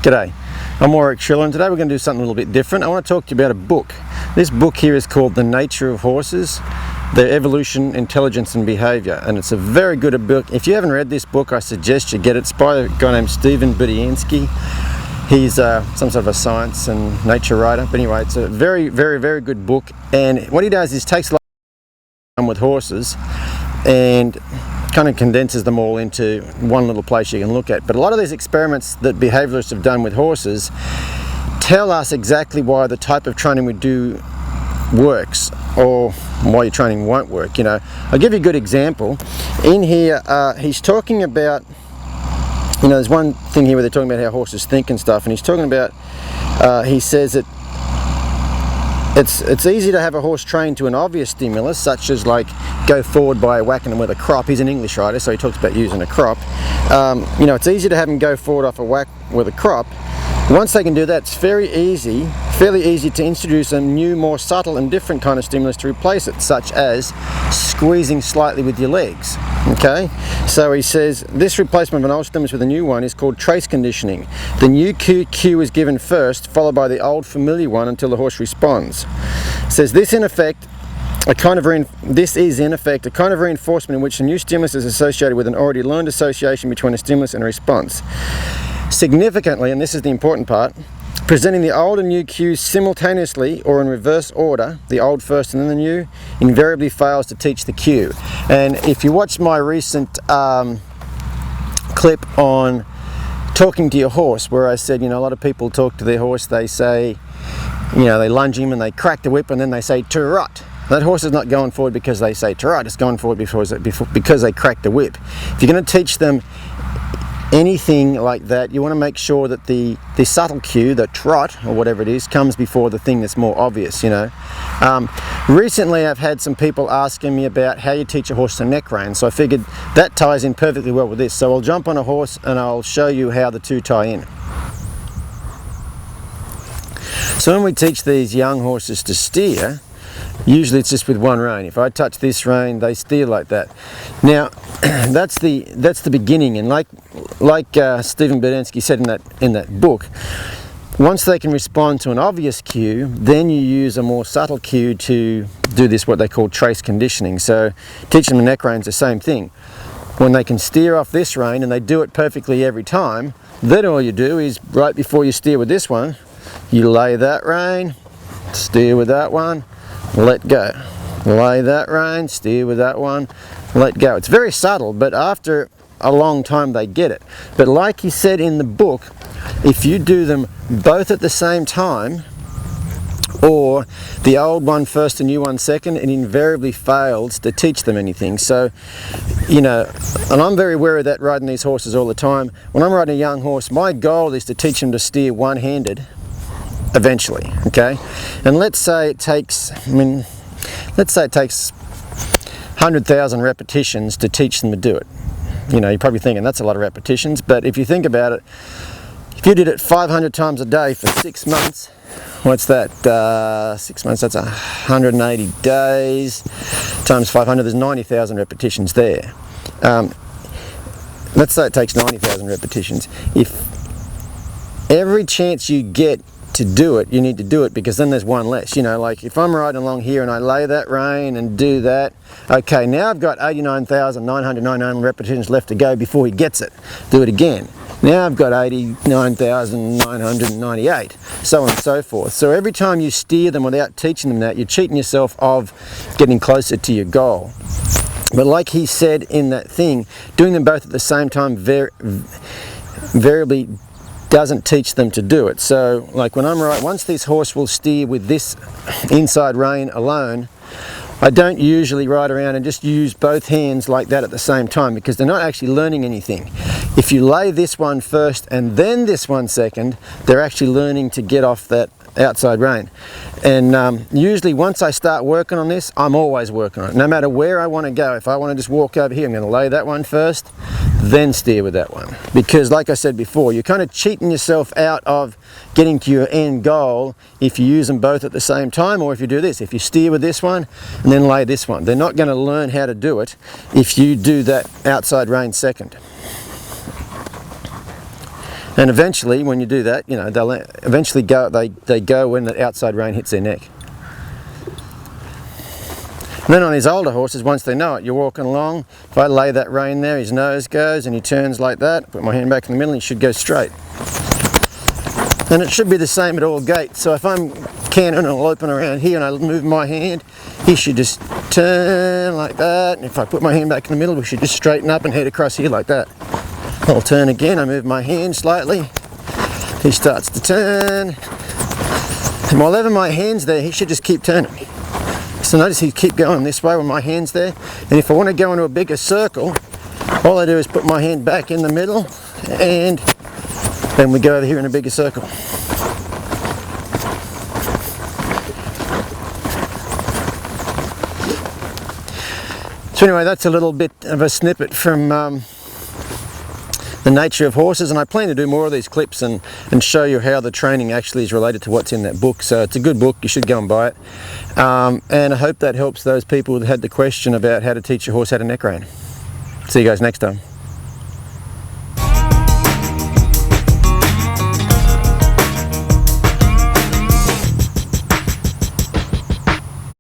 G'day, I'm Warwick Schiller, and today we're going to do something a little bit different. I want to talk to you about a book. This book here is called The Nature of Horses, Their Evolution, Intelligence and Behaviour, and it's a very good book. If you haven't read this book, I suggest you get it. It's by a guy named Stephen Budiansky. He's some sort of a science and nature writer, but anyway, it's a very good book, and what he does is takes a lot of time with horses and kind of condenses them all into one little place you can look at. But a lot of these experiments that behaviourists have done with horses tell us exactly why the type of training we do works, or why your training won't work. You know, I'll give you a good example. In here, he's talking about, you know, there's one thing here where they're talking about how horses think and stuff, and he's talking about, he says that it's easy to have a horse trained to an obvious stimulus, such as like go forward by whacking them with a crop. He's an English writer, so he talks about using a crop. You know, it's easy to have them go forward off a whack with a crop. Once they can do that, it's fairly easy to introduce a new, more subtle and different kind of stimulus to replace it, such as squeezing slightly with your legs. Okay, so he says this replacement of an old stimulus with a new one is called trace conditioning. The new cue is given first, followed by the old familiar one until the horse responds. It says this is in effect a kind of reinforcement in which the new stimulus is associated with an already learned association between a stimulus and a response. Significantly, and this is the important part, presenting the old and new cues simultaneously or in reverse order, the old first and then the new, invariably fails to teach the cue. And if you watch my recent clip on talking to your horse, where I said, you know, a lot of people talk to their horse, they say, you know, they lunge him and they crack the whip and then they say "Trot." That horse is not going forward because they say "Trot," it's going forward because they crack the whip. If you're going to teach them anything like that, you want to make sure that the subtle cue, the trot or whatever it is, comes before the thing that's more obvious, you know. Recently I've had some people asking me about how you teach a horse to neck rein, so I figured that ties in perfectly well with this. So I'll jump on a horse and I'll show you how the two tie in. So when we teach these young horses to steer, usually it's just with one rein. If I touch this rein, they steer like that. Now, that's the beginning, and like Stephen Budiansky said in that book, once they can respond to an obvious cue, then you use a more subtle cue to do this, what they call trace conditioning. So teaching them the neck rein's the same thing. When they can steer off this rein and they do it perfectly every time, then all you do is, right before you steer with this one, you lay that rein, steer with that one, let go. Lay that rein, steer with that one, let go. It's very subtle, but after a long time they get it. But like he said in the book, if you do them both at the same time, or the old one first and new one second, it invariably fails to teach them anything. So, you know, and I'm very aware of that riding these horses all the time. When I'm riding a young horse, my goal is to teach them to steer one-handed eventually, okay? And let's say it takes 100,000 repetitions to teach them to do it. You know, you're probably thinking that's a lot of repetitions, but if you think about it, if you did it 500 times a day for 6 months, what's that? 6 months, that's 180 days times 500, there's 90,000 repetitions there. Let's say it takes 90,000 repetitions. If every chance you get to do it, you need to do it, because then there's one less. You know, like if I'm riding along here and I lay that rein and do that, okay, now I've got 89,999 repetitions left to go before he gets it. Do it again. Now I've got 89,998, so on and so forth. So every time you steer them without teaching them that, you're cheating yourself of getting closer to your goal. But like he said in that thing, doing them both at the same time variably doesn't teach them to do it. So like when I'm riding, once this horse will steer with this inside rein alone, I don't usually ride around and just use both hands like that at the same time, because they're not actually learning anything. If you lay this one first and then this one second, they're actually learning to get off that outside rein. And usually once I start working on this, I'm always working on it. No matter where I want to go, if I want to just walk over here, I'm going to lay that one first, then steer with that one. Because like I said before, you're kind of cheating yourself out of getting to your end goal if you use them both at the same time, or if you do this. If you steer with this one and then lay this one, they're not going to learn how to do it if you do that outside rein second. And eventually, when you do that, you know, they'll eventually go. They go when the outside rein hits their neck. And then on his older horses, once they know it, you're walking along. If I lay that rein there, his nose goes and he turns like that. Put my hand back in the middle, he should go straight. And it should be the same at all gaits. So if I'm cantering and loping around here and I move my hand, he should just turn like that. And if I put my hand back in the middle, we should just straighten up and head across here like that. I'll turn again, I move my hand slightly. He starts to turn. And while my hand's there, he should just keep turning. So notice he keep going this way when my hand's there. And if I want to go into a bigger circle, all I do is put my hand back in the middle and then we go over here in a bigger circle. So anyway, that's a little bit of a snippet from the nature of horses, and I plan to do more of these clips and show you how the training actually is related to what's in that book. So it's a good book, you should go and buy it. And I hope that helps those people that had the question about how to teach a horse how to neck rein. See you guys next time.